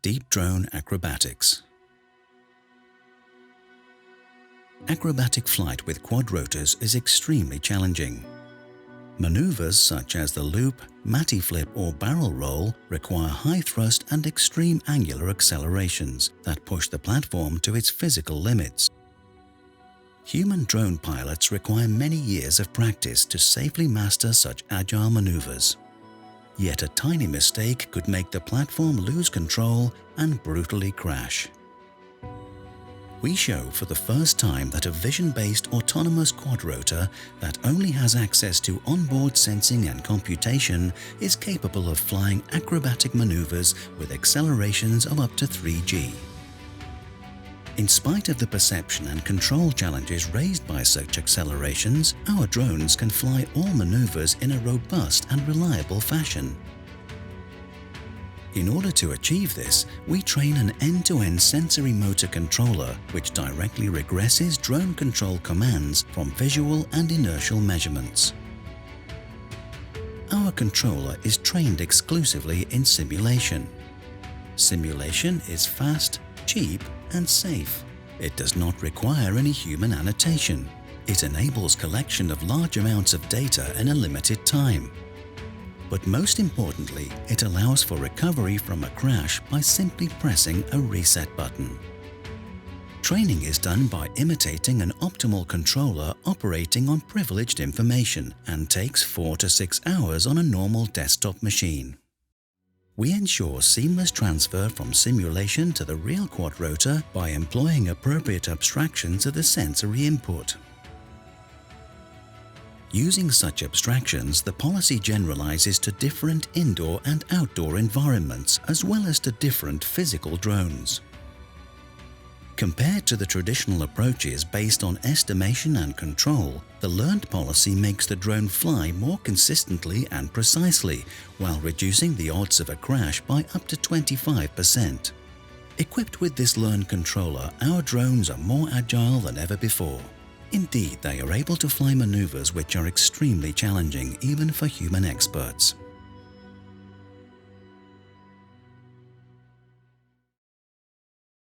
Deep Drone Acrobatics. Acrobatic flight with quadrotors is extremely challenging. Maneuvers such as the loop, Matty Flip or barrel roll require high thrust and extreme angular accelerations that push the platform to its physical limits. Human drone pilots require many years of practice to safely master such agile maneuvers. Yet a tiny mistake could make the platform lose control and brutally crash. We show for the first time that a vision-based autonomous quadrotor that only has access to onboard sensing and computation is capable of flying acrobatic maneuvers with accelerations of up to 3G. In spite of the perception and control challenges raised by such accelerations, our drones can fly all maneuvers in a robust and reliable fashion. In order to achieve this, we train an end-to-end sensorimotor controller which directly regresses drone control commands from visual and inertial measurements. Our controller is trained exclusively in simulation. Simulation is fast, cheap, and safe. It does not require any human annotation. It enables collection of large amounts of data in a limited time. But most importantly, it allows for recovery from a crash by simply pressing a reset button. Training is done by imitating an optimal controller operating on privileged information and takes 4 to 6 hours on a normal desktop machine. We ensure seamless transfer from simulation to the real quadrotor by employing appropriate abstractions of the sensory input. Using such abstractions, the policy generalizes to different indoor and outdoor environments as well as to different physical drones. Compared to the traditional approaches based on estimation and control, the learned policy makes the drone fly more consistently and precisely, while reducing the odds of a crash by up to 25%. Equipped with this learned controller, our drones are more agile than ever before. Indeed, they are able to fly maneuvers which are extremely challenging even for human experts.